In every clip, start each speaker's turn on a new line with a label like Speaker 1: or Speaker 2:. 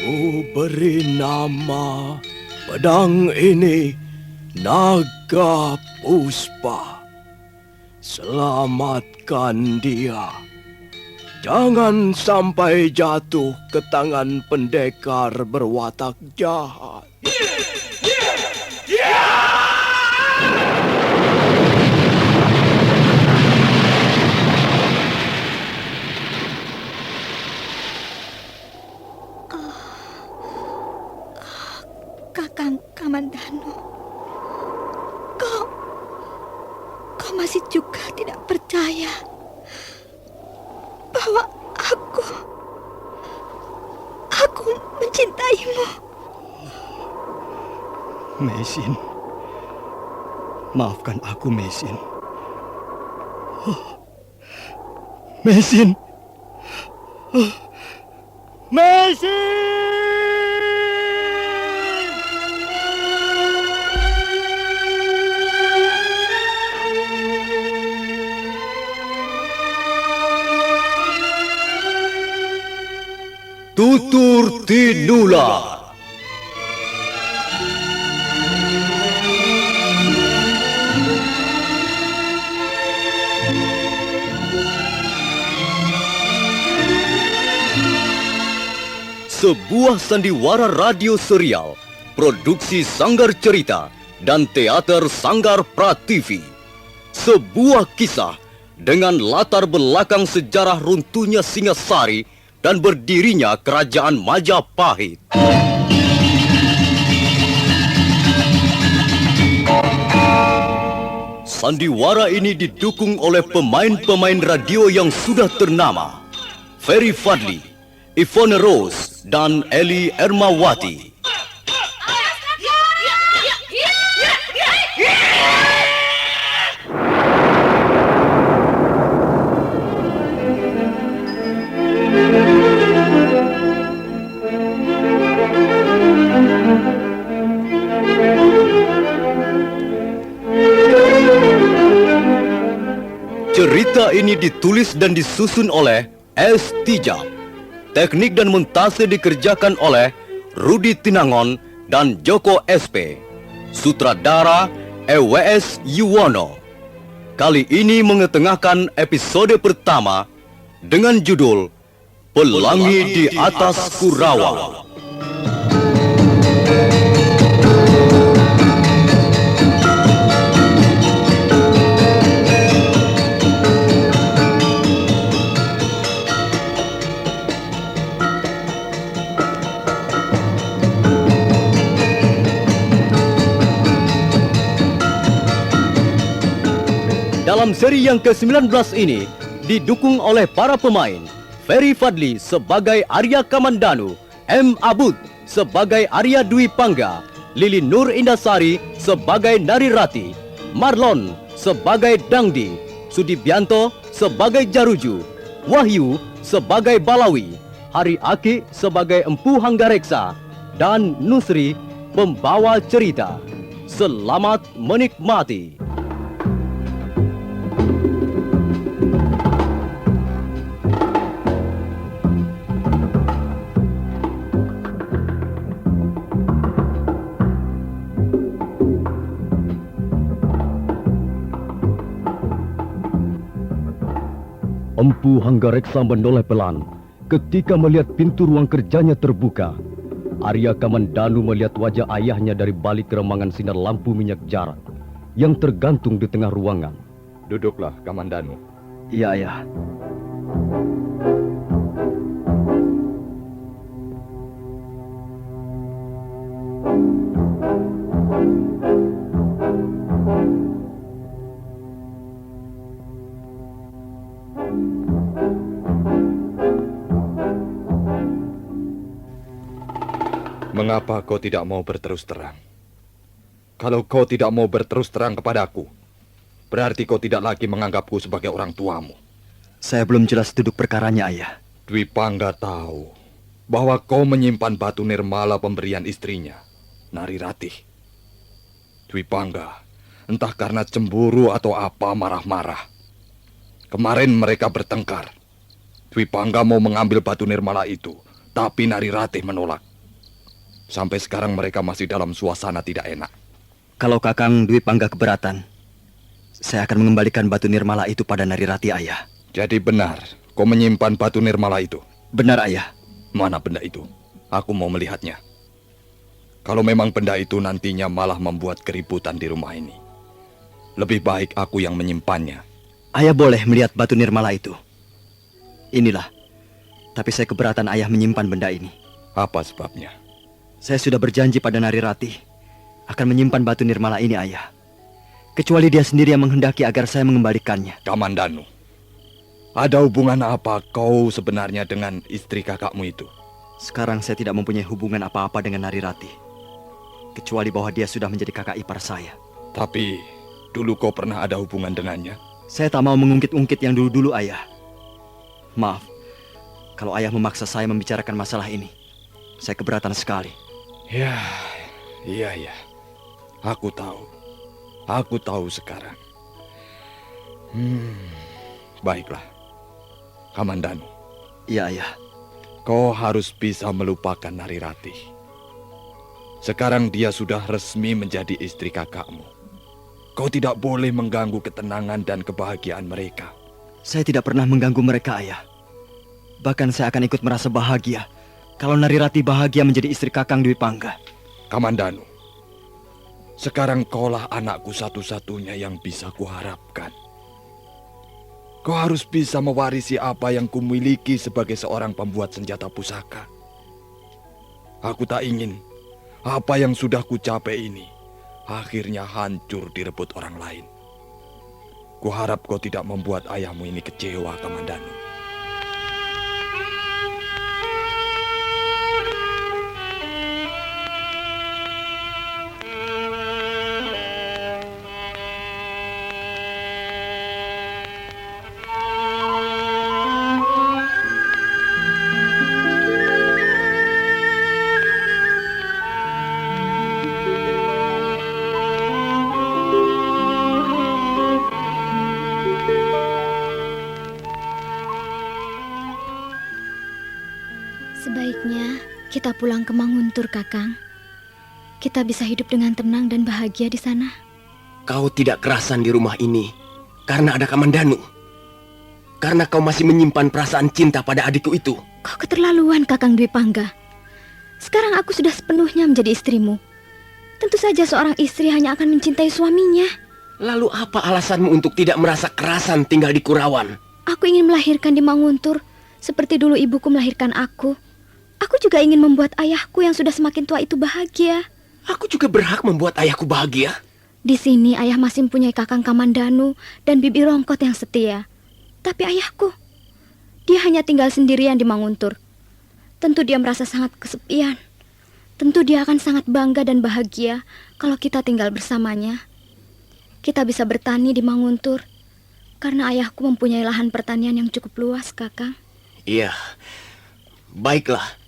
Speaker 1: Ku beri nama pedang ini Naga Puspa. Selamatkan dia. Jangan sampai jatuh ke tangan pendekar berwatak jahat.
Speaker 2: Kakang Kamandanu, kau masih juga tidak percaya bahwa aku mencintaimu.
Speaker 3: Meisin, maafkan aku, Meisin. Meisin, Meisin!
Speaker 1: Tutur Tinula. Sebuah sandiwara radio serial, produksi Sanggar Cerita dan Teater Sanggar Prativi. Sebuah kisah dengan latar belakang sejarah runtuhnya Singasari dan berdirinya Kerajaan Majapahit. Sandiwara ini didukung oleh pemain-pemain radio yang sudah ternama. Ferry Fadli, Ivone Rose, dan Eli Ermawati. Cerita ini ditulis dan disusun oleh S. Tijab. Teknik dan montase dikerjakan oleh Rudi Tinangon dan Joko SP. Sutradara EWS Yuwono. Kali ini mengetengahkan episode pertama dengan judul Pelangi di Atas Kurawa. Dalam seri yang ke-19 ini didukung oleh para pemain Ferry Fadli sebagai Arya Kamandanu, M. Abud sebagai Arya Dwi Pangga, Lili Nur Indasari sebagai Narirati, Marlon sebagai Dangdi, Sudibianto sebagai Jaruju, Wahyu sebagai Balawi, Hari Aki sebagai Empu Hanggareksa, dan Nusri pembawa cerita. Selamat menikmati. Empu Hanggareksa menoleh pelan ketika melihat pintu ruang kerjanya terbuka. Arya Kamandanu melihat wajah ayahnya dari balik remangan sinar lampu minyak jarak yang tergantung di tengah ruangan.
Speaker 4: Duduklah, Kamandanu.
Speaker 3: Iya, Ayah.
Speaker 4: Mengapa kau tidak mau berterus terang? Kalau kau tidak mau berterus terang kepadaku, berarti kau tidak lagi menganggapku sebagai orang tuamu.
Speaker 3: Saya belum jelas duduk perkaranya, Ayah.
Speaker 4: Dwi Pangga tahu bahwa kau menyimpan batu nirmala pemberian istrinya, Narirati. Dwi Pangga, entah karena cemburu atau apa, marah-marah. Kemarin mereka bertengkar. Dwi Pangga mau mengambil batu nirmala itu, tapi Narirati menolak. Sampai sekarang mereka masih dalam suasana tidak enak.
Speaker 3: Kalau Kakang Dwi Pangga keberatan, saya akan mengembalikan batu nirmala itu pada Narirati, ayah.
Speaker 4: Jadi benar, kau menyimpan batu nirmala itu?
Speaker 3: Benar, ayah.
Speaker 4: Mana benda itu? Aku mau melihatnya. Kalau memang benda itu nantinya malah membuat keributan di rumah ini, lebih baik aku yang menyimpannya.
Speaker 3: Ayah boleh melihat batu nirmala itu. Inilah. Tapi saya keberatan ayah menyimpan benda ini.
Speaker 4: Apa sebabnya?
Speaker 3: Saya sudah berjanji pada Narirati akan menyimpan batu nirmala ini, ayah. Kecuali dia sendiri yang menghendaki agar saya mengembalikannya.
Speaker 4: Kamandanu, ada hubungan apa kau sebenarnya dengan istri kakakmu itu?
Speaker 3: Sekarang saya tidak mempunyai hubungan apa-apa dengan Narirati, kecuali bahwa dia sudah menjadi kakak ipar saya.
Speaker 4: Tapi dulu kau pernah ada hubungan dengannya?
Speaker 3: Saya tak mau mengungkit-ungkit yang dulu-dulu, ayah. Maaf, kalau ayah memaksa saya membicarakan masalah ini. Saya keberatan sekali.
Speaker 4: Ya, iya. Aku tahu sekarang. Baiklah. Kamandanu.
Speaker 3: Iya, ayah.
Speaker 4: Kau harus bisa melupakan Narirati. Sekarang dia sudah resmi menjadi istri kakakmu. Kau tidak boleh mengganggu ketenangan dan kebahagiaan mereka.
Speaker 3: Saya tidak pernah mengganggu mereka, ayah. Bahkan saya akan ikut merasa bahagia kalau Narirati bahagia menjadi istri Kakang Dwi Pangga.
Speaker 4: Kamandanu, sekarang kaulah anakku satu-satunya yang bisa kuharapkan. Kau harus bisa mewarisi apa yang kumiliki sebagai seorang pembuat senjata pusaka. Aku tak ingin apa yang sudah kucapai ini akhirnya hancur direbut orang lain. Kuharap kau tidak membuat ayahmu ini kecewa, Kamandanu.
Speaker 2: Sebaiknya kita pulang ke Manguntur, Kakang. Kita bisa hidup dengan tenang dan bahagia di sana.
Speaker 5: Kau tidak kerasan di rumah ini karena ada Kamandanu. Karena kau masih menyimpan perasaan cinta pada adikku itu.
Speaker 2: Kau keterlaluan, Kakang Dwi Pangga. Sekarang aku sudah sepenuhnya menjadi istrimu. Tentu saja seorang istri hanya akan mencintai suaminya.
Speaker 5: Lalu apa alasanmu untuk tidak merasa kerasan tinggal di Kurawan?
Speaker 2: Aku ingin melahirkan di Manguntur seperti dulu ibuku melahirkan aku. Aku juga ingin membuat ayahku yang sudah semakin tua itu bahagia.
Speaker 5: Aku juga berhak membuat ayahku bahagia.
Speaker 2: Di sini ayah masih mempunyai Kakang Kamandanu dan Bibi Rongkot yang setia. Tapi ayahku, dia hanya tinggal sendirian di Manguntur. Tentu dia merasa sangat kesepian. Tentu dia akan sangat bangga dan bahagia kalau kita tinggal bersamanya. Kita bisa bertani di Manguntur karena ayahku mempunyai lahan pertanian yang cukup luas, Kakang.
Speaker 5: Iya, baiklah.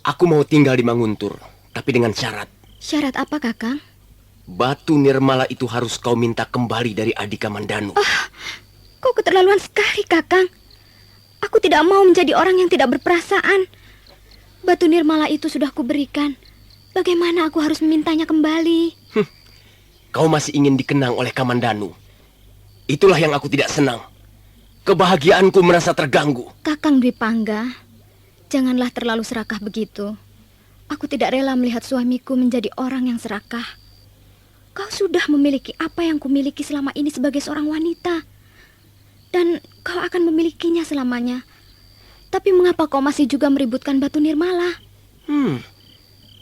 Speaker 5: Aku mau tinggal di Manguntur, tapi dengan syarat.
Speaker 2: Syarat apa, Kakang?
Speaker 5: Batu nirmala itu harus kau minta kembali dari adik Kamandanu.
Speaker 2: Kau keterlaluan sekali, Kakang. Aku tidak mau menjadi orang yang tidak berperasaan. Batu nirmala itu sudah kuberikan. Bagaimana aku harus memintanya kembali?
Speaker 5: Kau masih ingin dikenang oleh Kamandanu. Itulah yang aku tidak senang. Kebahagiaanku merasa terganggu.
Speaker 2: Kakang Dwi Pangga, janganlah terlalu serakah begitu. Aku tidak rela melihat suamiku menjadi orang yang serakah. Kau sudah memiliki apa yang kumiliki selama ini sebagai seorang wanita. Dan kau akan memilikinya selamanya. Tapi mengapa kau masih juga meributkan batu nirmala?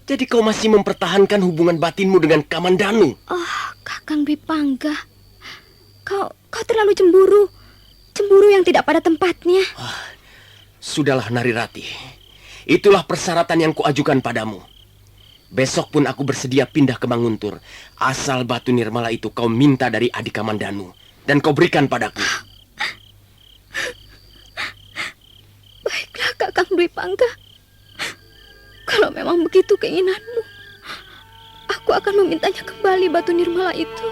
Speaker 5: Jadi kau masih mempertahankan hubungan batinmu dengan Kamandanu?
Speaker 2: Oh, Kakang Dwi Pangga. Kau terlalu cemburu. Cemburu yang tidak pada tempatnya.
Speaker 5: Sudahlah Narirati. Itulah persyaratan yang kuajukan padamu. Besok pun aku bersedia pindah ke Manguntur. Asal batu nirmala itu kau minta dari adik Kamandanu. Dan kau berikan padaku.
Speaker 2: Baiklah, Kakang Dwi Pangga. Kalau memang begitu keinginanmu, aku akan memintanya kembali batu nirmala itu.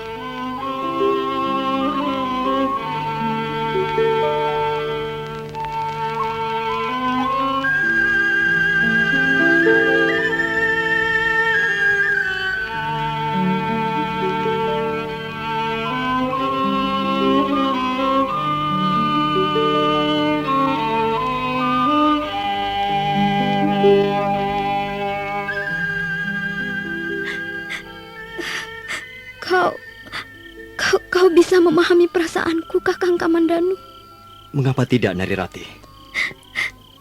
Speaker 3: Mengapa tidak, Narirati?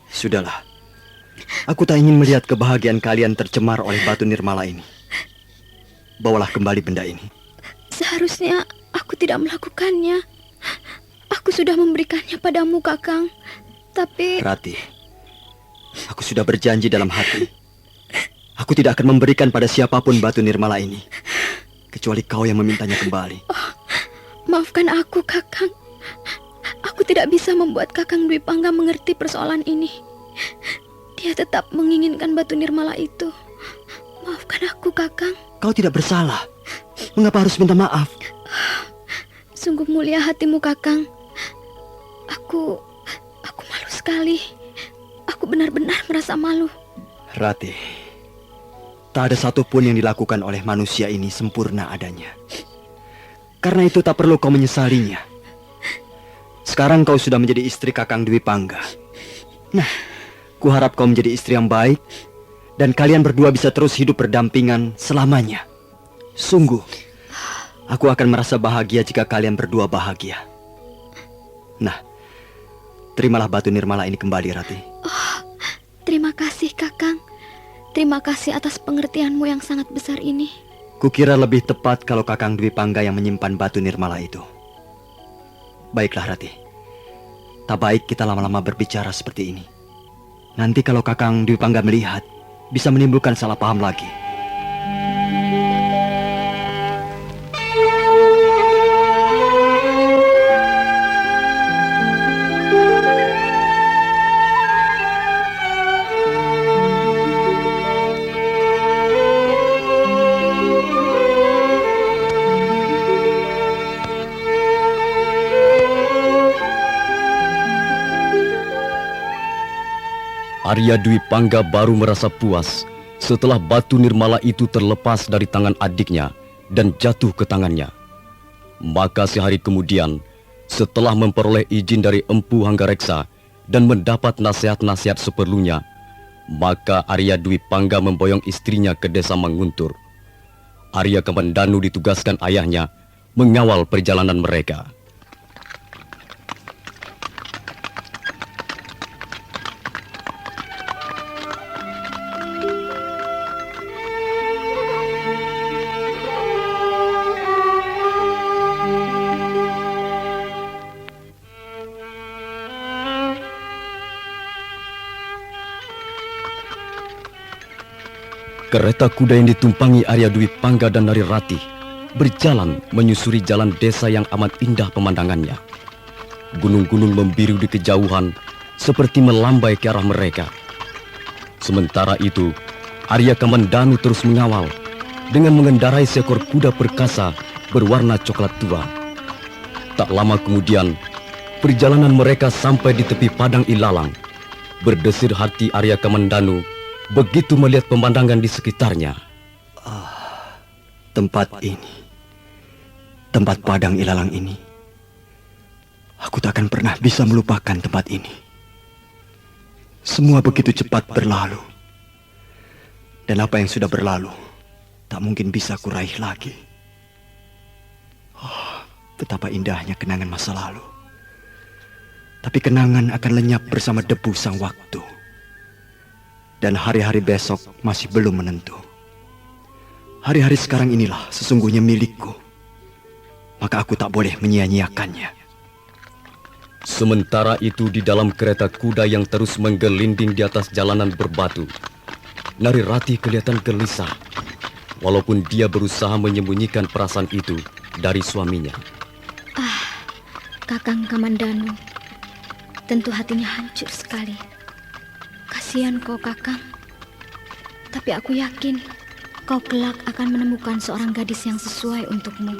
Speaker 3: Sudahlah. Aku tak ingin melihat kebahagiaan kalian tercemar oleh batu nirmala ini. Bawalah kembali benda ini.
Speaker 2: Seharusnya aku tidak melakukannya. Aku sudah memberikannya padamu, Kakang. Tapi...
Speaker 3: Rati, aku sudah berjanji dalam hati. Aku tidak akan memberikan pada siapapun batu nirmala ini, kecuali kau yang memintanya kembali.
Speaker 2: Oh, maafkan aku, Kakang. Aku tidak bisa membuat Kakang Dwi Pangga mengerti persoalan ini. Dia tetap menginginkan batu nirmala itu. Maafkan aku, Kakang.
Speaker 3: Kau tidak bersalah. Mengapa harus minta maaf?
Speaker 2: Sungguh mulia hatimu, Kakang. Aku malu sekali. Aku benar-benar merasa malu.
Speaker 3: Rati, tak ada satupun yang dilakukan oleh manusia ini sempurna adanya. Karena itu tak perlu kau menyesalinya. Sekarang kau sudah menjadi istri Kakang Dwi Pangga. Nah, kuharap kau menjadi istri yang baik, dan kalian berdua bisa terus hidup berdampingan selamanya. Sungguh, aku akan merasa bahagia jika kalian berdua bahagia. Nah, terimalah batu nirmala ini kembali, Rati.
Speaker 2: Oh, terima kasih, Kakang. Terima kasih atas pengertianmu yang sangat besar ini.
Speaker 3: Kukira lebih tepat kalau Kakang Dwi Pangga yang menyimpan batu nirmala itu. Baiklah, Rati. Tak baik kita lama-lama berbicara seperti ini. Nanti kalau Kakang Dwi Pangga melihat, bisa menimbulkan salah paham lagi.
Speaker 1: Arya Dwi Pangga baru merasa puas setelah batu nirmala itu terlepas dari tangan adiknya dan jatuh ke tangannya. Maka sehari kemudian, setelah memperoleh izin dari Empu Hanggareksa dan mendapat nasihat-nasihat seperlunya, maka Arya Dwi Pangga memboyong istrinya ke desa Manguntur. Arya Kamandanu ditugaskan ayahnya mengawal perjalanan mereka. Kereta kuda yang ditumpangi Arya Dwi Pangga dan Narirati berjalan menyusuri jalan desa yang amat indah pemandangannya. Gunung-gunung membiru di kejauhan seperti melambai ke arah mereka. Sementara itu, Arya Kamandanu terus mengawal dengan mengendarai seekor kuda perkasa berwarna coklat tua. Tak lama kemudian, perjalanan mereka sampai di tepi padang ilalang. Berdesir hati Arya Kamandanu begitu melihat pemandangan di sekitarnya.
Speaker 3: Tempat ini, tempat padang ilalang ini, aku tak akan pernah bisa melupakan tempat ini. Semua begitu cepat berlalu, dan apa yang sudah berlalu tak mungkin bisa kuraih lagi. Betapa indahnya kenangan masa lalu. Tapi kenangan akan lenyap bersama debu sang waktu. Dan hari-hari besok masih belum menentu. Hari-hari sekarang inilah sesungguhnya milikku. Maka aku tak boleh menyia-nyiakannya.
Speaker 1: Sementara itu di dalam kereta kuda yang terus menggelinding di atas jalanan berbatu, Narirati kelihatan gelisah. Walaupun dia berusaha menyembunyikan perasaan itu dari suaminya.
Speaker 2: Kakang Kamandanu, tentu hatinya hancur sekali. Kasihan kau, Kakang. Tapi aku yakin kau kelak akan menemukan seorang gadis yang sesuai untukmu.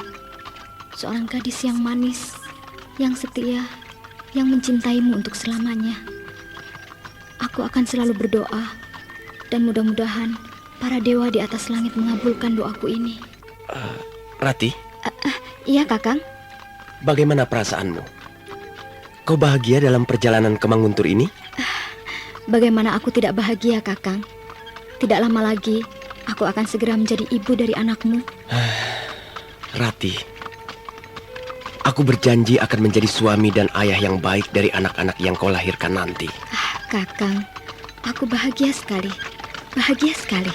Speaker 2: Seorang gadis yang manis, yang setia, yang mencintaimu untuk selamanya. Aku akan selalu berdoa, dan mudah-mudahan para dewa di atas langit mengabulkan doaku ini.
Speaker 5: Rati,
Speaker 2: Iya, Kakang.
Speaker 5: bagaimana perasaanmu? Kau bahagia dalam perjalanan ke Manguntur ini?
Speaker 2: Bagaimana aku tidak bahagia, Kakang? Tidak lama lagi, aku akan segera menjadi ibu dari anakmu.
Speaker 5: Rati, Aku berjanji akan menjadi suami dan ayah yang baik dari anak-anak yang kau lahirkan nanti.
Speaker 2: Kakang, aku bahagia sekali. Bahagia sekali.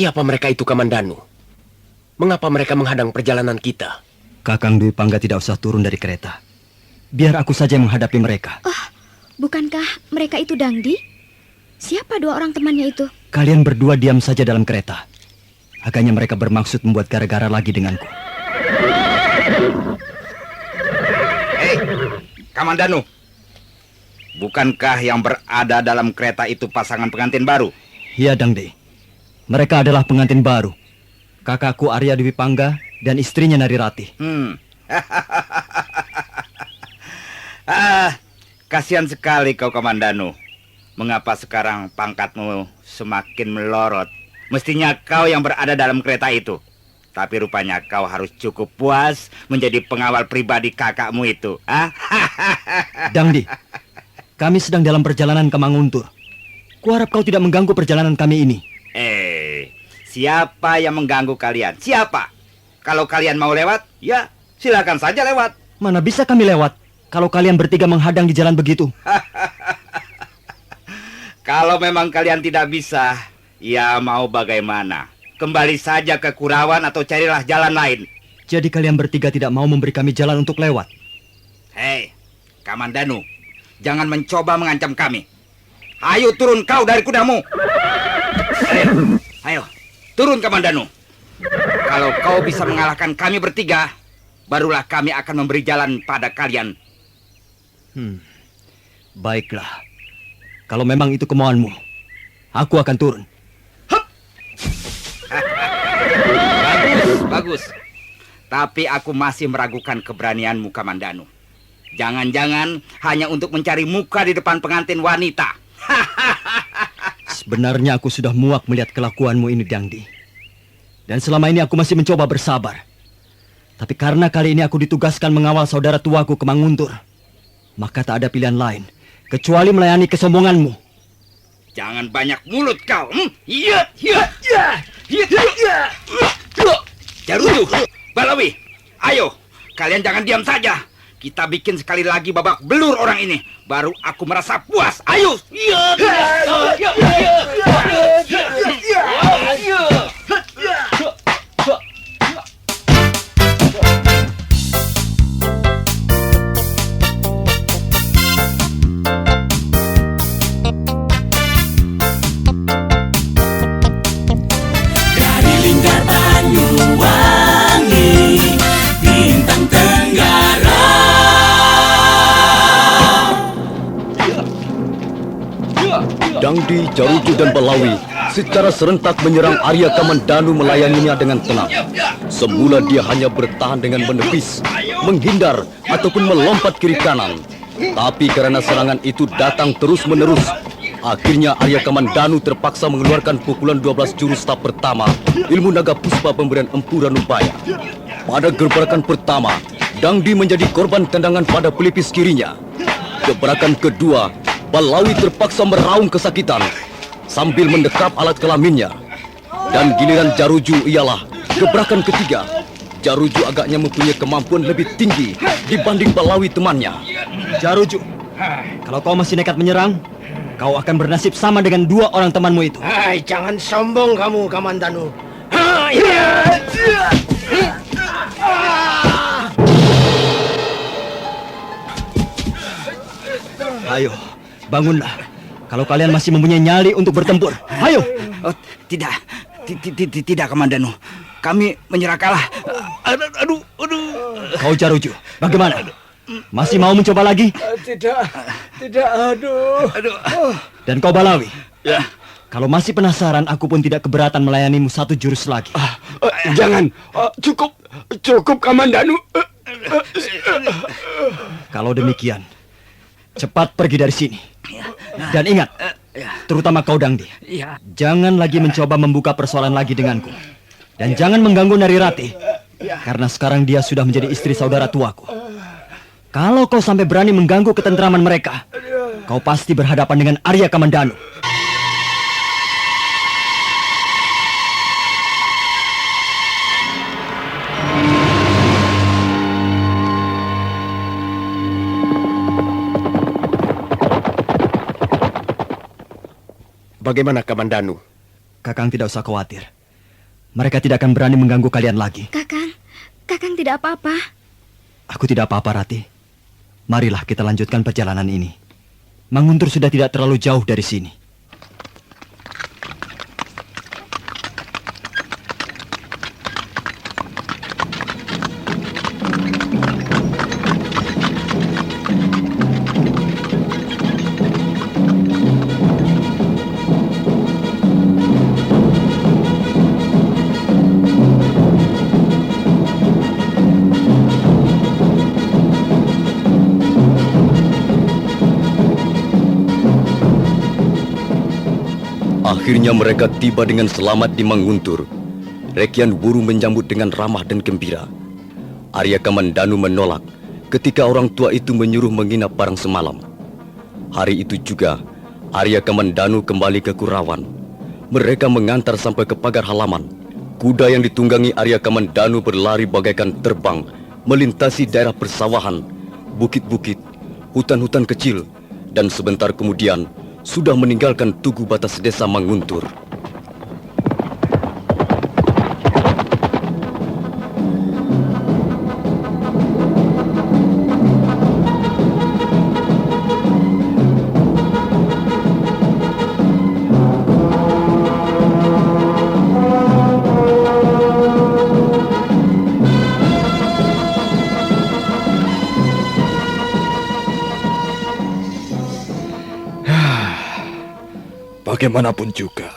Speaker 5: Siapa mereka itu, Kamandanu? Mengapa mereka menghadang perjalanan kita?
Speaker 3: Kakang Dwi Pangga tidak usah turun dari kereta. Biar aku saja yang menghadapi mereka.
Speaker 2: Oh, bukankah mereka itu Dangdi? Siapa dua orang temannya itu?
Speaker 3: Kalian berdua diam saja dalam kereta. Agaknya mereka bermaksud membuat gara-gara lagi denganku.
Speaker 6: Hei, Kamandanu. Bukankah yang berada dalam kereta itu pasangan pengantin baru?
Speaker 3: Iya, Dangdi. Mereka adalah pengantin baru. Kakakku Arya Dwi Pangga dan istrinya Narirati.
Speaker 6: Kasihan sekali kau, Kamandanu. Mengapa sekarang pangkatmu semakin melorot? Mestinya kau yang berada dalam kereta itu. Tapi rupanya kau harus cukup puas menjadi pengawal pribadi kakakmu itu.
Speaker 3: Dangdi, kami sedang dalam perjalanan ke Manguntur. Kuharap kau tidak mengganggu perjalanan kami ini.
Speaker 6: Siapa yang mengganggu kalian? Siapa? Kalau kalian mau lewat, ya silakan saja lewat.
Speaker 3: Mana bisa kami lewat kalau kalian bertiga menghadang di jalan begitu?
Speaker 6: Kalau memang kalian tidak bisa, ya mau bagaimana? Kembali saja ke Kurawan atau carilah jalan lain.
Speaker 3: Jadi kalian bertiga tidak mau memberi kami jalan untuk lewat?
Speaker 6: Hei, Kamandanu, jangan mencoba mengancam kami. Ayo turun kau dari kudamu. Ayo, turun Kamandanu. Kalau kau bisa mengalahkan kami bertiga, barulah kami akan memberi jalan pada kalian.
Speaker 3: Baiklah. Kalau memang itu kemauanmu, aku akan turun.
Speaker 6: Bagus. Tapi aku masih meragukan keberanianmu, Kamandanu. Jangan-jangan hanya untuk mencari muka di depan pengantin wanita.
Speaker 3: Sebenarnya aku sudah muak melihat kelakuanmu ini, Dangdi. Dan selama ini aku masih mencoba bersabar. Tapi karena kali ini aku ditugaskan mengawal saudara tuaku ke Manguntur, maka tak ada pilihan lain kecuali melayani kesombonganmu.
Speaker 6: Jangan banyak mulut kau. Jarutu, Balawi, ayo, kalian jangan diam saja. Kita bikin sekali lagi babak belur orang ini, baru aku merasa puas. Ayo.
Speaker 7: Dari lingkar Banyuwangi, bintang Tenggara.
Speaker 1: Dangdi, Jaruju, dan Balawi secara serentak menyerang Arya Kamandanu melayaninya dengan tenang. Semula dia hanya bertahan dengan menepis, menghindar, ataupun melompat kiri kanan. Tapi karena serangan itu datang terus-menerus, akhirnya Arya Kamandanu terpaksa mengeluarkan pukulan 12 jurus tahap pertama, ilmu naga puspa pemberian Empu Ranubaya. Pada gebrakan pertama, Dangdi menjadi korban tendangan pada pelipis kirinya. Gebrakan kedua, Balawi terpaksa meraung kesakitan sambil mendekap alat kelaminnya. Dan giliran Jaruju ialah gebrakan ketiga. Jaruju agaknya mempunyai kemampuan lebih tinggi dibanding Balawi temannya.
Speaker 3: Jaruju, kalau kau masih nekat menyerang, kau akan bernasib sama dengan dua orang temanmu itu.
Speaker 8: Hai, jangan sombong kamu, Kamandanu.
Speaker 3: Ayo, bangunlah. Kalau kalian masih mempunyai nyali untuk bertempur, ayo.
Speaker 6: Oh, tidak, Kamandanu. Kami menyerah kalah. Aduh.
Speaker 3: Kau Jaruju, bagaimana? Masih mau mencoba lagi?
Speaker 8: Tidak, aduh.
Speaker 3: Dan kau Balawi?
Speaker 6: Ya.
Speaker 3: Kalau masih penasaran, aku pun tidak keberatan melayanimu satu jurus lagi.
Speaker 8: Jangan, cukup Kamandanu.
Speaker 3: Kalau demikian, cepat pergi dari sini. Dan ingat, terutama kau Dangdi, jangan lagi mencoba membuka persoalan lagi denganku. Dan jangan mengganggu Narirati, karena sekarang dia sudah menjadi istri saudara tuaku. Kalau kau sampai berani mengganggu ketentraman mereka, kau pasti berhadapan dengan Arya Kamandanu.
Speaker 5: Bagaimana Kamandanu?
Speaker 3: Kakang tidak usah khawatir. Mereka tidak akan berani mengganggu kalian lagi.
Speaker 2: Kakang tidak apa-apa.
Speaker 3: Aku tidak apa-apa, Rati. Marilah kita lanjutkan perjalanan ini. Manguntur sudah tidak terlalu jauh dari sini.
Speaker 1: Akhirnya mereka tiba dengan selamat di Manguntur. Rekian Wuru menyambut dengan ramah dan gembira. Arya Kamandanu menolak ketika orang tua itu menyuruh menginap barang semalam. Hari itu juga Arya Kamandanu kembali ke Kurawan. Mereka mengantar sampai ke pagar halaman. Kuda yang ditunggangi Arya Kamandanu berlari bagaikan terbang, melintasi daerah persawahan, bukit-bukit, hutan-hutan kecil, dan sebentar kemudian sudah meninggalkan tugu batas desa Manguntur.
Speaker 4: Bagaimanapun juga,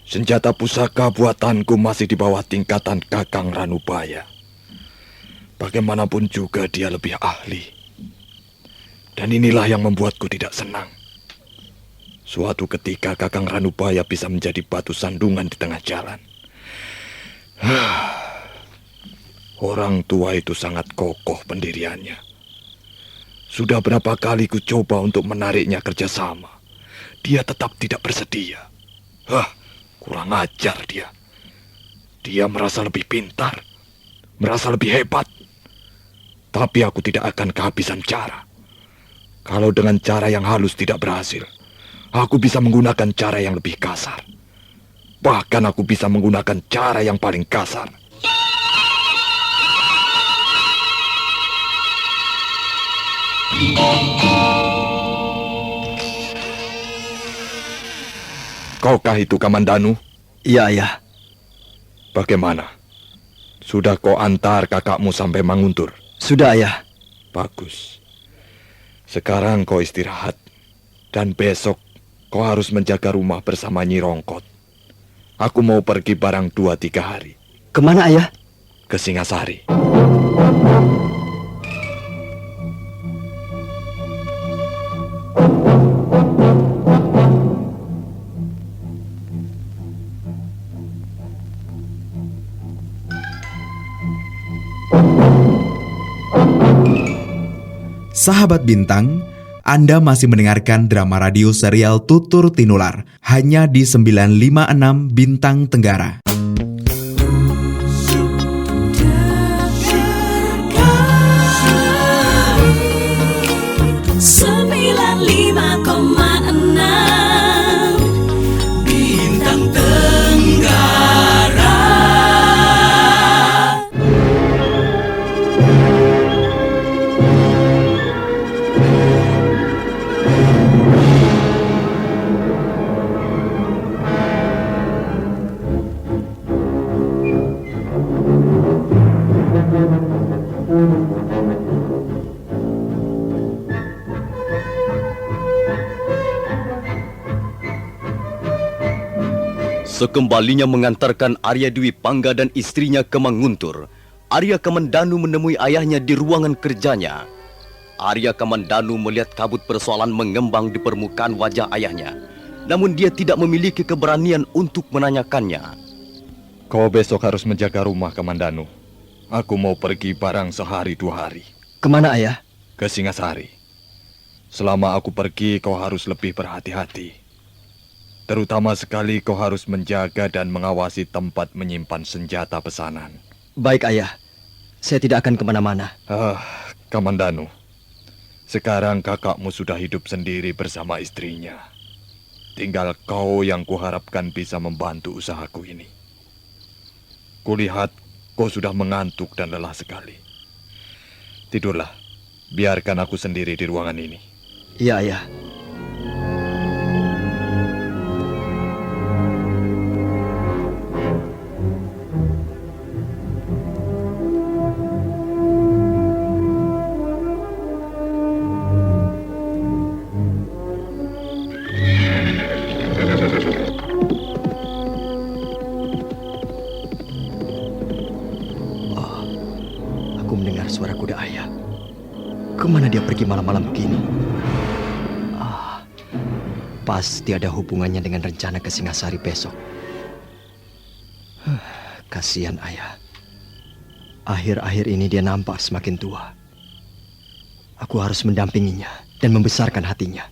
Speaker 4: senjata pusaka buatanku masih di bawah tingkatan Kakang Ranubaya. Bagaimanapun juga dia lebih ahli. Dan inilah yang membuatku tidak senang. Suatu ketika Kakang Ranubaya bisa menjadi batu sandungan di tengah jalan. Orang tua itu sangat kokoh pendiriannya. Sudah berapa kali ku coba untuk menariknya kerjasama. Dia tetap tidak bersedia. Kurang ajar dia. Dia merasa lebih pintar, merasa lebih hebat. Tapi aku tidak akan kehabisan cara. Kalau dengan cara yang halus tidak berhasil, aku bisa menggunakan cara yang lebih kasar. Bahkan aku bisa menggunakan cara yang paling kasar. Kaukah itu Kamandanu?
Speaker 3: Iya, Ayah.
Speaker 4: Bagaimana? Sudah kau antar kakakmu sampai Manguntur?
Speaker 3: Sudah, Ayah.
Speaker 4: Bagus. Sekarang kau istirahat. Dan besok kau harus menjaga rumah bersama Nyi Rongkot. Aku mau pergi barang 2-3 hari.
Speaker 3: Kemana, Ayah?
Speaker 4: Ke Singasari.
Speaker 9: Sahabat Bintang, Anda masih mendengarkan drama radio serial Tutur Tinular hanya di 956 Bintang Tenggara.
Speaker 7: Bintang Tenggara.
Speaker 1: Sekembalinya mengantarkan Arya Dwi Pangga dan istrinya ke Manguntur, Arya Kamandanu menemui ayahnya di ruangan kerjanya. Arya Kamandanu melihat kabut persoalan mengembang di permukaan wajah ayahnya. Namun dia tidak memiliki keberanian untuk menanyakannya.
Speaker 4: Kau besok harus menjaga rumah, Kamandanu. Aku mau pergi barang sehari 2 hari.
Speaker 3: Kemana, Ayah?
Speaker 4: Ke Singasari. Selama aku pergi, kau harus lebih berhati-hati. Terutama sekali kau harus menjaga dan mengawasi tempat menyimpan senjata pesanan.
Speaker 3: Baik, Ayah. Saya tidak akan kemana-mana.
Speaker 4: Kamandanu. Sekarang kakakmu sudah hidup sendiri bersama istrinya. Tinggal kau yang kuharapkan bisa membantu usahaku ini. Kulihat kau sudah mengantuk dan lelah sekali. Tidurlah. Biarkan aku sendiri di ruangan ini.
Speaker 3: Iya, Ayah. Aku mendengar suara kuda ayah. Kemana dia pergi malam-malam begini? Pasti ada hubungannya dengan rencana ke Singasari besok. Kasihan ayah. Akhir-akhir ini dia nampak semakin tua. Aku harus mendampinginya dan membesarkan hatinya.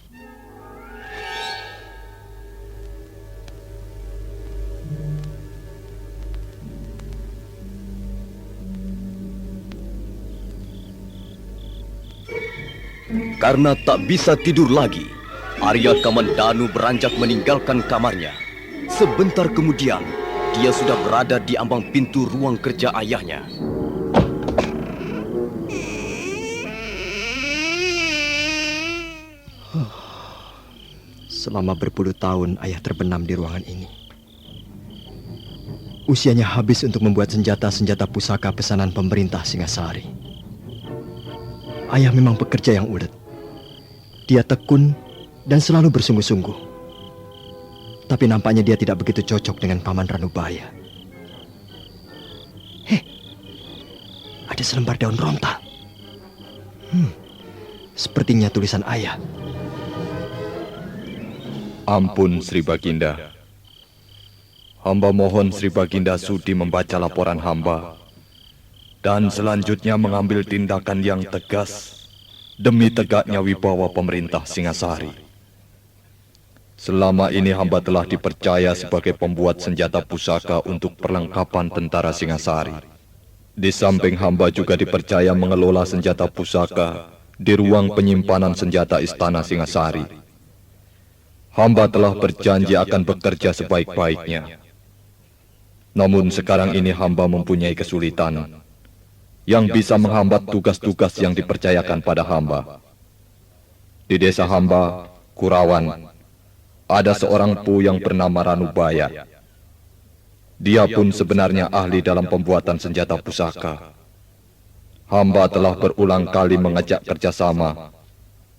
Speaker 1: Karena tak bisa tidur lagi, Arya Kamandanu beranjak meninggalkan kamarnya. Sebentar kemudian, dia sudah berada di ambang pintu ruang kerja ayahnya.
Speaker 3: Selama berpuluh tahun ayah terbenam di ruangan ini. Usianya habis untuk membuat senjata-senjata pusaka pesanan pemerintah Singasari. Ayah memang pekerja yang ulet. Dia tekun dan selalu bersungguh-sungguh. Tapi nampaknya dia tidak begitu cocok dengan Paman Ranubaya. Ada selembar daun rontal. Sepertinya tulisan ayah.
Speaker 4: Ampun Sri Baginda. Hamba mohon Sri Baginda sudi membaca laporan hamba dan selanjutnya mengambil tindakan yang tegas demi tegaknya wibawa pemerintah Singasari. Selama ini hamba telah dipercaya sebagai pembuat senjata pusaka untuk perlengkapan tentara Singasari. Di samping hamba juga dipercaya mengelola senjata pusaka di ruang penyimpanan senjata Istana Singasari. Hamba telah berjanji akan bekerja sebaik-baiknya. Namun sekarang ini hamba mempunyai kesulitan yang bisa menghambat tugas-tugas yang dipercayakan pada hamba. Di desa hamba, Kurawan, ada seorang pu yang bernama Ranubaya. Dia pun sebenarnya ahli dalam pembuatan senjata pusaka. Hamba telah berulang kali mengajak kerjasama,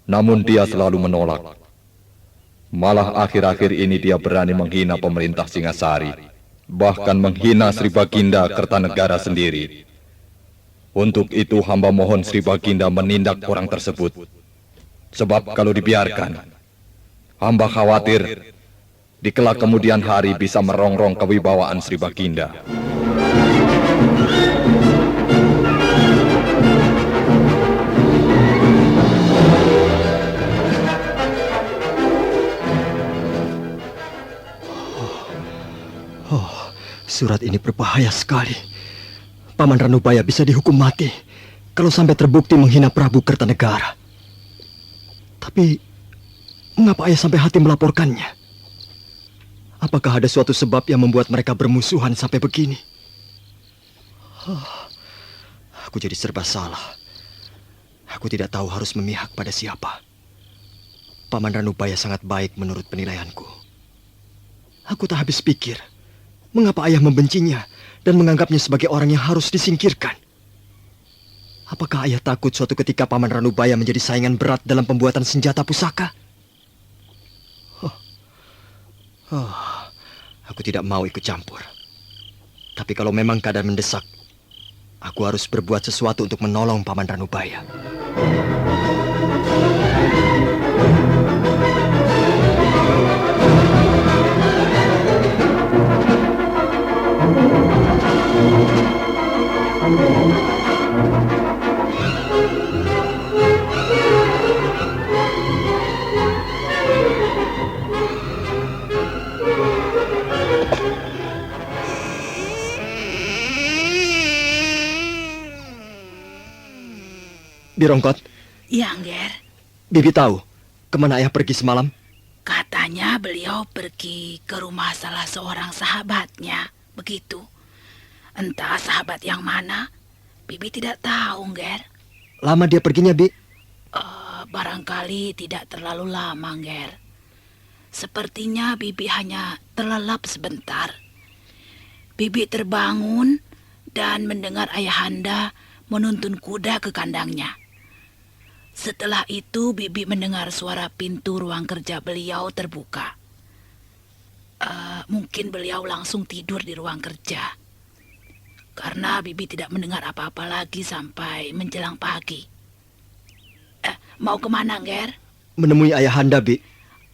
Speaker 4: namun dia selalu menolak. Malah akhir-akhir ini dia berani menghina pemerintah Singasari, bahkan menghina Sri Baginda Kertanegara sendiri. Untuk itu hamba mohon Sri Baginda menindak orang tersebut. Sebab kalau dibiarkan, hamba khawatir di kelak kemudian hari bisa merongrong kewibawaan Sri Baginda.
Speaker 3: Surat ini berbahaya sekali. Paman Ranubaya bisa dihukum mati kalau sampai terbukti menghina Prabu Kertanegara. Tapi mengapa ayah sampai hati melaporkannya? Apakah ada suatu sebab yang membuat mereka bermusuhan sampai begini? Aku jadi serba salah. Aku tidak tahu harus memihak pada siapa. Paman Ranubaya sangat baik menurut penilaianku. Aku tak habis pikir, mengapa ayah membencinya dan menganggapnya sebagai orang yang harus disingkirkan? Apakah ayah takut suatu ketika Paman Ranubaya menjadi saingan berat dalam pembuatan senjata pusaka? Aku tidak mau ikut campur. Tapi kalau memang keadaan mendesak, Aku harus berbuat sesuatu untuk menolong Paman Ranubaya. Birongkot,
Speaker 10: Ya, Angger.
Speaker 3: Bibi tahu kemana ayah pergi semalam?
Speaker 10: Katanya beliau pergi ke rumah salah seorang sahabatnya. Begitu. Entah sahabat yang mana, Bibi tidak tahu, Angger.
Speaker 3: Lama dia perginya, Bi?
Speaker 10: Barangkali tidak terlalu lama, Angger. Sepertinya Bibi hanya terlelap sebentar. Bibi terbangun dan mendengar ayahanda menuntun kuda ke kandangnya. Setelah itu Bibi mendengar suara pintu ruang kerja beliau terbuka. Mungkin beliau langsung tidur di ruang kerja. Karena Bibi tidak mendengar apa-apa lagi sampai menjelang pagi. Mau kemana, Nger?
Speaker 3: Menemui ayahanda, Bi.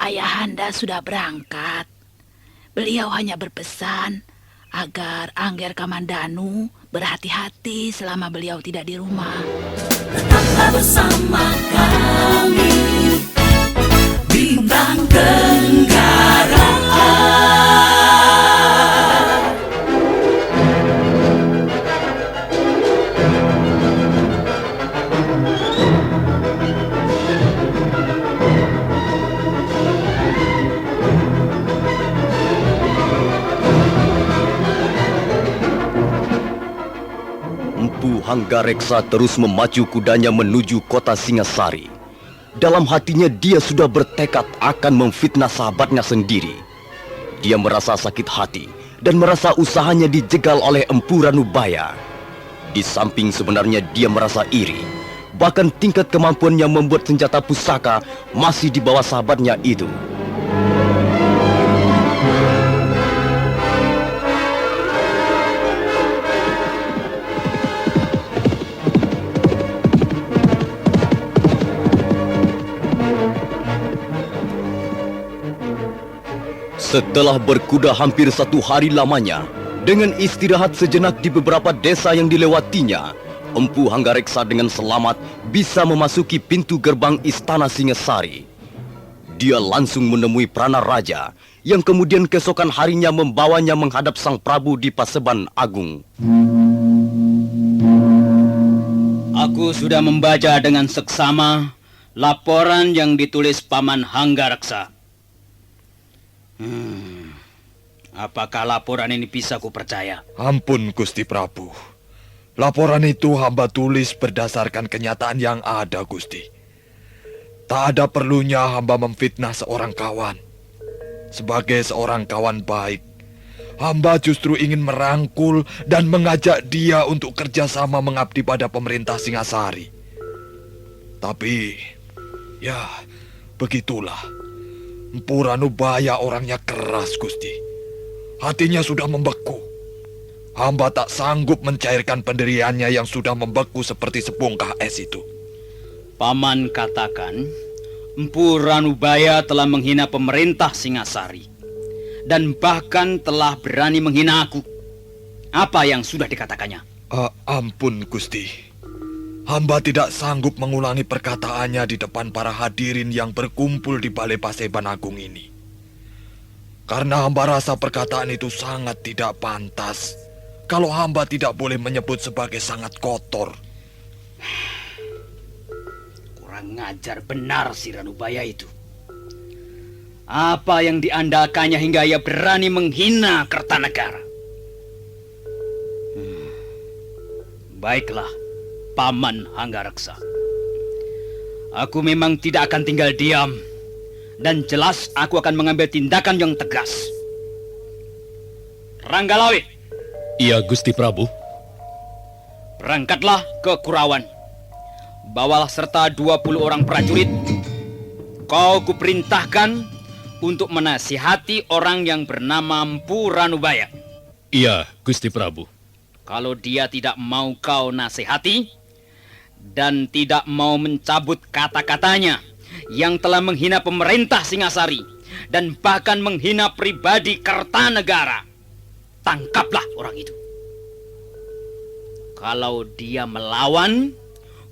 Speaker 10: Ayahanda sudah berangkat. Beliau hanya berpesan agar Angger Kamandanu berhati-hati selama beliau tidak di rumah.
Speaker 7: Tetaplah bersama kami, Bintang Tenggara.
Speaker 1: Empu Hanggareksa terus memacu kudanya menuju kota Singasari. Dalam hatinya dia sudah bertekad akan memfitnah sahabatnya sendiri. Dia merasa sakit hati dan merasa usahanya dijegal oleh Empu Ranubaya. Di samping sebenarnya dia merasa iri. Bahkan tingkat kemampuannya membuat senjata pusaka masih di bawah sahabatnya itu. Setelah berkuda hampir 1 hari lamanya, dengan istirahat sejenak di beberapa desa yang dilewatinya, Empu Hanggareksa dengan selamat bisa memasuki pintu gerbang istana Singasari. Dia langsung menemui Prana Raja, yang kemudian keesokan harinya membawanya menghadap Sang Prabu di Paseban Agung.
Speaker 11: Aku sudah membaca dengan seksama laporan yang ditulis Paman Hanggareksa. Apakah laporan ini bisa kupercaya?
Speaker 4: Ampun, Gusti Prabu. Laporan itu hamba tulis berdasarkan kenyataan yang ada, Gusti. Tak ada perlunya hamba memfitnah seorang kawan. Sebagai seorang kawan baik, hamba justru ingin merangkul dan mengajak dia untuk kerjasama mengabdi pada pemerintah Singasari. Tapi, ya, begitulah. Empu Ranubaya orangnya keras, Gusti. Hatinya sudah membeku. Hamba tak sanggup mencairkan pendiriannya yang sudah membeku seperti sebongkah es itu.
Speaker 11: Paman katakan, Empu Ranubaya telah menghina pemerintah Singasari. Dan bahkan telah berani menghina aku. Apa yang sudah dikatakannya?
Speaker 4: Ampun, Gusti. Hamba tidak sanggup mengulangi perkataannya di depan para hadirin yang berkumpul di Balai Paseban Agung ini. Karena hamba rasa perkataan itu sangat tidak pantas. Kalau hamba tidak boleh menyebut sebagai sangat kotor.
Speaker 11: Kurang ngajar benar si Ranubaya itu. Apa yang diandalkannya hingga ia berani menghina Kertanegara? Baiklah, Paman Hanggareksa. Aku memang tidak akan tinggal diam. Dan jelas aku akan mengambil tindakan yang tegas. Ranggalawe.
Speaker 12: Iya, Gusti Prabu.
Speaker 11: Berangkatlah ke Kurawan. Bawalah serta 20 orang prajurit. Kau kuperintahkan untuk menasihati orang yang bernama Empu Ranubaya.
Speaker 12: Iya, Gusti Prabu.
Speaker 11: Kalau dia tidak mau kau nasihati dan tidak mau mencabut kata-katanya yang telah menghina pemerintah Singasari dan bahkan menghina pribadi Kertanegara, tangkaplah orang itu. Kalau dia melawan,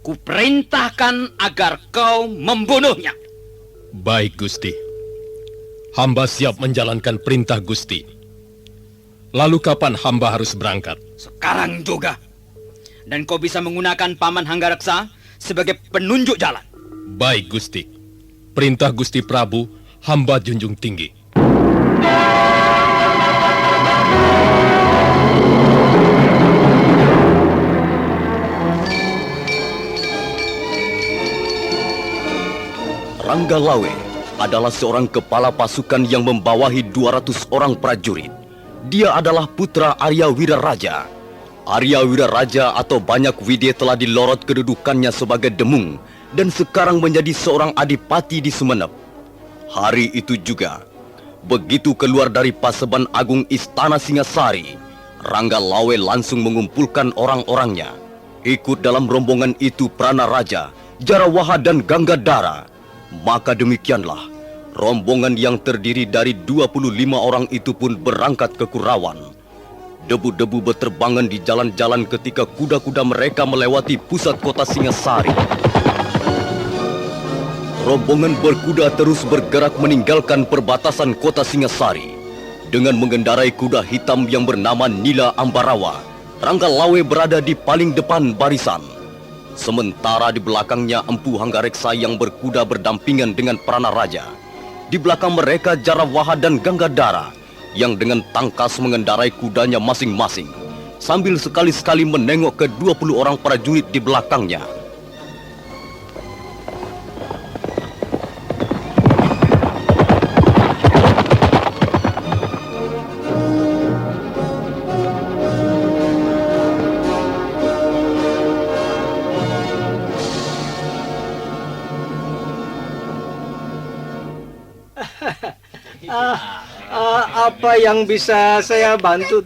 Speaker 11: kuperintahkan agar kau membunuhnya.
Speaker 12: Baik, Gusti. Hamba siap menjalankan perintah Gusti. Lalu kapan hamba harus berangkat?
Speaker 11: Sekarang juga. Dan kau bisa menggunakan Paman Hanggareksa sebagai penunjuk jalan.
Speaker 12: Baik, Gusti. Perintah Gusti Prabu, hamba junjung tinggi.
Speaker 1: Rangga Lawe adalah seorang kepala pasukan yang membawahi 200 orang prajurit. Dia adalah putra Arya Wiraraja. Arya Wiraraja atau Banyak Widya telah dilorot kedudukannya sebagai demung dan sekarang menjadi seorang adipati di Sumenep. Hari itu juga, begitu keluar dari Paseban Agung Istana Singasari, Rangga Lawe langsung mengumpulkan orang-orangnya. Ikut dalam rombongan itu Prana Raja, Jarawaha dan Ganggadara. Maka demikianlah, rombongan yang terdiri dari 25 orang itu pun berangkat ke Kurawan. Debu-debu berterbangan di jalan-jalan ketika kuda-kuda mereka melewati pusat kota Singasari. Rombongan berkuda terus bergerak meninggalkan perbatasan kota Singasari. Dengan mengendarai kuda hitam yang bernama Nila Ambarawa, Rangga Lawe berada di paling depan barisan. Sementara di belakangnya Empu Hanggareksa yang berkuda berdampingan dengan Prana Raja. Di belakang mereka Jarawaha dan Ganggadara yang dengan tangkas mengendarai kudanya masing-masing, sambil sekali-sekali menengok ke 20 orang prajurit di belakangnya.
Speaker 8: Apa yang bisa saya bantu?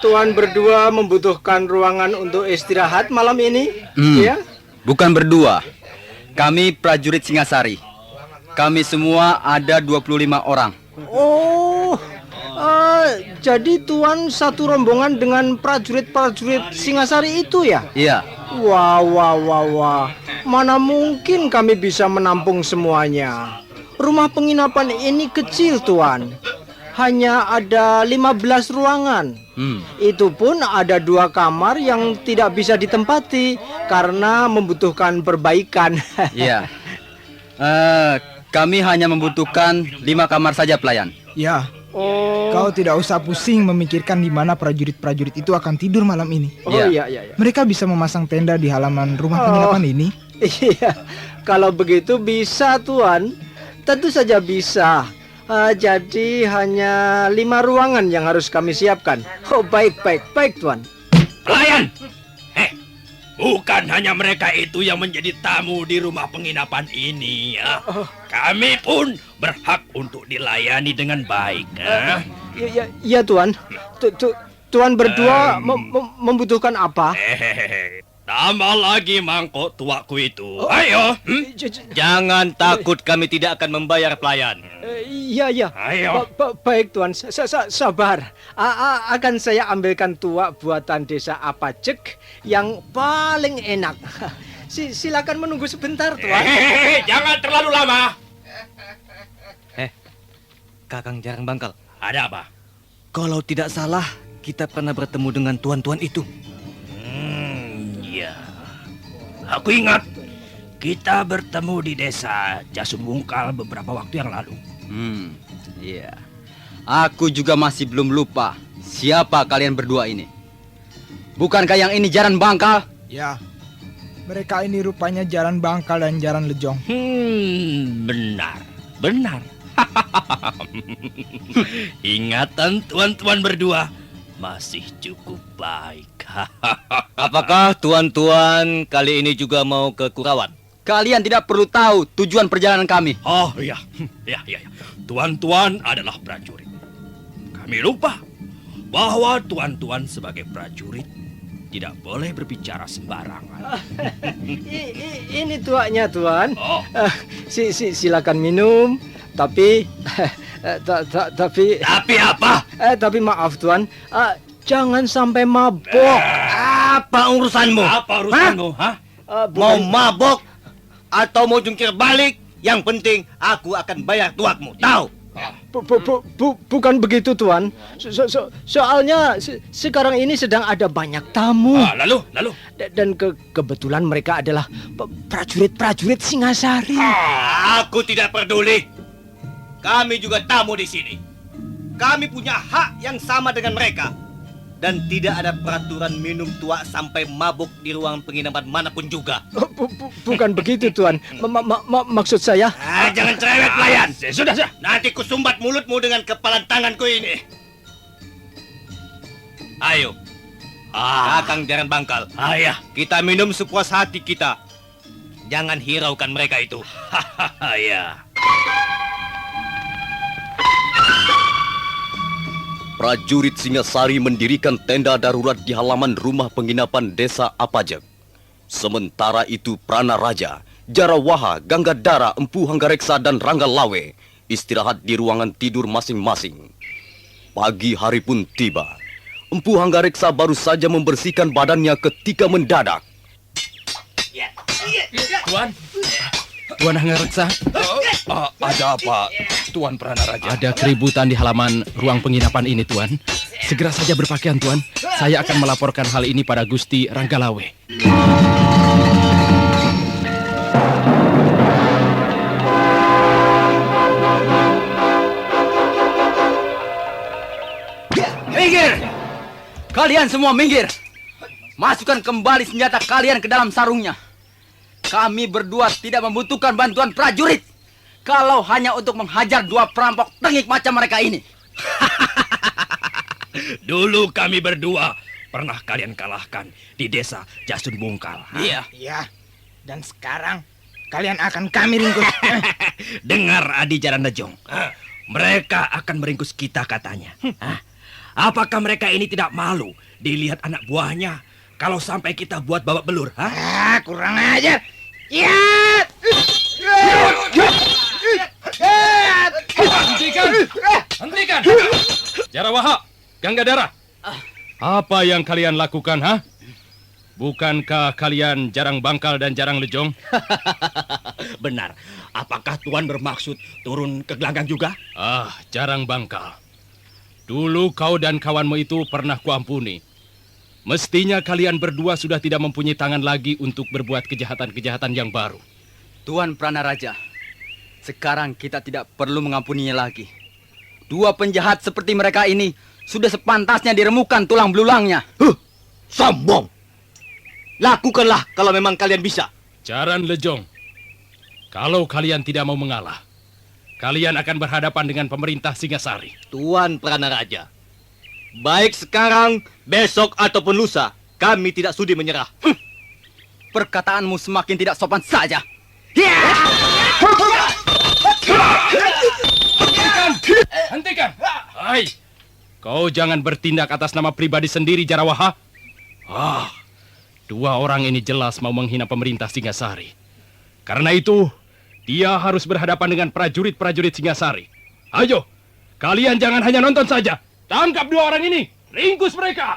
Speaker 8: Tuan berdua membutuhkan ruangan untuk istirahat malam ini? Ya?
Speaker 3: Bukan berdua. Kami prajurit Singasari. Kami semua ada 25 orang.
Speaker 8: Oh, jadi Tuan satu rombongan dengan prajurit-prajurit Singasari itu ya?
Speaker 3: Iya.
Speaker 8: Wah. Mana mungkin kami bisa menampung semuanya. Rumah penginapan ini kecil, Tuan. Hanya ada 15 ruangan. Itu pun ada 2 kamar yang tidak bisa ditempati karena membutuhkan perbaikan.
Speaker 3: Iya. Kami hanya membutuhkan 5 kamar saja, pelayan.
Speaker 13: Ya.
Speaker 8: Oh.
Speaker 13: Kau tidak usah pusing memikirkan di mana prajurit-prajurit itu akan tidur malam ini.
Speaker 8: Oh iya.
Speaker 13: Mereka bisa memasang tenda di halaman rumah penginapan ini.
Speaker 8: Iya. Kalau begitu bisa, Tuan. Tentu saja bisa. Jadi hanya 5 ruangan yang harus kami siapkan. Oh, baik, Tuan.
Speaker 5: Pelayan! Bukan hanya mereka itu yang menjadi tamu di rumah penginapan ini, ya. Kami pun berhak untuk dilayani dengan baik, ya.
Speaker 8: Ya, Tuan. Tuan berdua membutuhkan apa?
Speaker 5: Tambah lagi mangkok tuaku itu. Ayo.
Speaker 3: Jangan takut, kami tidak akan membayar pelayan.
Speaker 8: Iya.
Speaker 5: Ayo.
Speaker 8: Baik, Tuan. Sabar. Akan saya ambilkan tuak buatan desa Apacek yang paling enak. Silakan menunggu sebentar, Tuan.
Speaker 5: Jangan terlalu lama.
Speaker 3: Kakang Jarang Bangkal.
Speaker 5: Ada apa?
Speaker 3: Kalau tidak salah, kita pernah bertemu dengan tuan-tuan itu.
Speaker 5: Iya. Aku ingat kita bertemu di desa Jasubungkal beberapa waktu yang lalu.
Speaker 3: Iya. Aku juga masih belum lupa siapa kalian berdua ini. Bukankah yang ini Jaran Bangkal?
Speaker 13: Ya. Mereka ini rupanya Jaran Bangkal dan Jaran Lejong.
Speaker 5: Benar. Ingatan tuan-tuan berdua masih cukup baik.
Speaker 3: Apakah tuan-tuan kali ini juga mau ke Kurawan? Kalian tidak perlu tahu tujuan perjalanan kami.
Speaker 5: Oh iya. Tuan-tuan adalah prajurit. Kami lupa
Speaker 14: bahwa tuan-tuan sebagai prajurit tidak boleh berbicara sembarangan.
Speaker 8: Ini tuaknya, Tuan.
Speaker 14: Oh.
Speaker 8: Silakan minum, tapi tapi
Speaker 14: apa?
Speaker 8: Tapi maaf, Tuan. Jangan sampai mabok.
Speaker 6: Apa urusanmu?
Speaker 14: Apa urusanmu?
Speaker 6: Mau mabok atau mau jungkir balik? Yang penting aku akan bayar tuakmu. Tahu?
Speaker 8: Bukan begitu, Tuan. Soalnya sekarang ini sedang ada banyak tamu.
Speaker 14: Lalu?
Speaker 8: Dan kebetulan mereka adalah prajurit-prajurit Singasari.
Speaker 6: Aku tidak peduli. Kami juga tamu di sini. Kami punya hak yang sama dengan mereka. Dan tidak ada peraturan minum tua sampai mabuk di ruang penginapan manapun juga.
Speaker 8: Bukan begitu, Tuan. Maksud saya...
Speaker 6: Jangan cerewet, pelayan.
Speaker 14: Sudah.
Speaker 6: Nanti kusumbat mulutmu dengan kepalan tanganku ini. Ayo. Kakang Jaran Bangkal.
Speaker 14: Ayah.
Speaker 6: Kita minum sepuas hati kita. Jangan hiraukan mereka itu.
Speaker 14: Ya.
Speaker 1: Prajurit Singasari mendirikan tenda darurat di halaman rumah penginapan desa Apajek. Sementara itu Prana Raja, Jarawaha, Ganggadara, Empu Hanggareksa, dan Rangga Lawe istirahat di ruangan tidur masing-masing. Pagi hari pun tiba. Empu Hanggareksa baru saja membersihkan badannya ketika mendadak.
Speaker 15: Tuan Hanggareksa.
Speaker 14: Ada apa, Tuan Prana Raja?
Speaker 15: Ada keributan di halaman ruang penginapan ini, Tuan. Segera saja berpakaian, Tuan. Saya akan melaporkan hal ini pada Gusti Ranggalawe.
Speaker 11: Minggir! Kalian semua minggir! Masukkan kembali senjata kalian ke dalam sarungnya. Kami berdua tidak membutuhkan bantuan prajurit. Kalau hanya untuk menghajar dua perampok tengik macam mereka ini.
Speaker 14: Dulu kami berdua pernah kalian kalahkan di desa Jasun Bungkal.
Speaker 13: Iya. Dan sekarang kalian akan kami ringkus.
Speaker 14: Dengar Adi Jaran Lejong. Mereka akan meringkus kita katanya. Apakah mereka ini tidak malu dilihat anak buahnya kalau sampai kita buat babak belur?
Speaker 13: Kurang ajar. Ya!
Speaker 12: Hentikan! Jarawaha, Ganggadara. Apa yang kalian lakukan, Bukankah kalian Jarang Bangkal dan Jarang Lejong?
Speaker 14: Benar. Apakah Tuan bermaksud turun ke gelanggang juga?
Speaker 12: Jarang Bangkal. Dulu kau dan kawanmu itu pernah kuampuni. Mestinya kalian berdua sudah tidak mempunyai tangan lagi untuk berbuat kejahatan-kejahatan yang baru.
Speaker 11: Tuan Prana Raja, sekarang kita tidak perlu mengampuninya lagi. Dua penjahat seperti mereka ini sudah sepantasnya diremukan tulang belulangnya.
Speaker 6: Sombong! Lakukanlah kalau memang kalian bisa.
Speaker 12: Jaran Lejong, kalau kalian tidak mau mengalah, kalian akan berhadapan dengan pemerintah Singasari.
Speaker 6: Tuan Prana Raja, baik sekarang, besok ataupun lusa, kami tidak sudi menyerah.
Speaker 11: Perkataanmu semakin tidak sopan saja.
Speaker 12: Hentikan! Hai, kau jangan bertindak atas nama pribadi sendiri, Jarawaha. Dua orang ini jelas mau menghina pemerintah Singasari. Karena itu, dia harus berhadapan dengan prajurit-prajurit Singasari. Ayo, kalian jangan hanya nonton saja. Tangkap dua orang ini, ringkus mereka.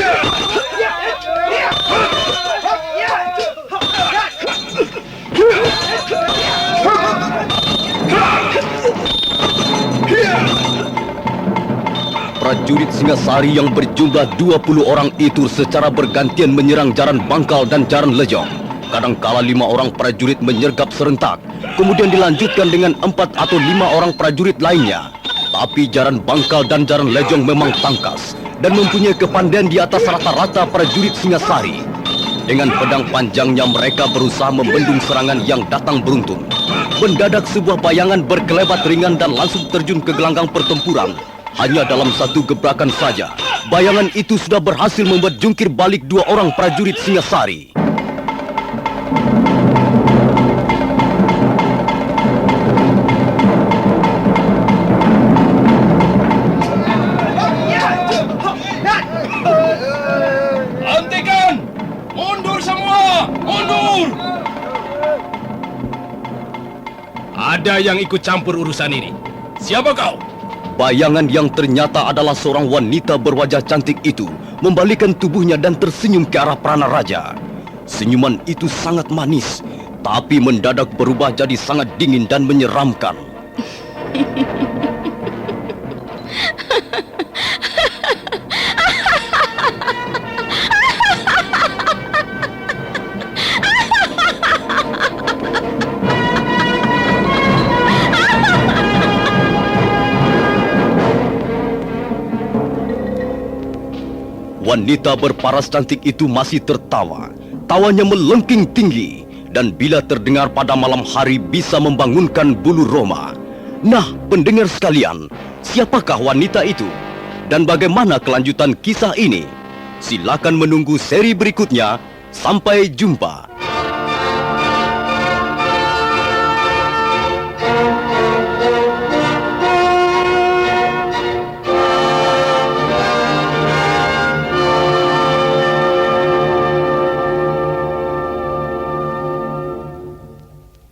Speaker 1: Prajurit Singasari yang berjumlah 20 orang itu secara bergantian menyerang Jaran Bangkal dan Jaran Lejong. Kadangkala 5 orang prajurit menyergap serentak, kemudian dilanjutkan dengan 4 atau 5 orang prajurit lainnya. Tapi Jaran Bangkal dan Jaran Lejong memang tangkas dan mempunyai kepandaian di atas rata-rata prajurit Singasari. Dengan pedang panjangnya mereka berusaha membendung serangan yang datang beruntun. Mendadak sebuah bayangan berkelebat ringan dan langsung terjun ke gelanggang pertempuran. Hanya dalam satu gebrakan saja, bayangan itu sudah berhasil membuat jungkir balik 2 orang prajurit Singasari.
Speaker 12: ada yang ikut campur urusan ini. Siapa kau?
Speaker 1: Bayangan yang ternyata adalah seorang wanita berwajah cantik itu membalikkan tubuhnya dan tersenyum ke arah Pranaraja. Senyuman itu sangat manis, tapi mendadak berubah jadi sangat dingin dan menyeramkan. Wanita berparas cantik itu masih tertawa. Tawanya melengking tinggi, dan bila terdengar pada malam hari bisa membangunkan bulu roma. Nah, pendengar sekalian, siapakah wanita itu? Dan bagaimana kelanjutan kisah ini? Silakan menunggu seri berikutnya. Sampai jumpa.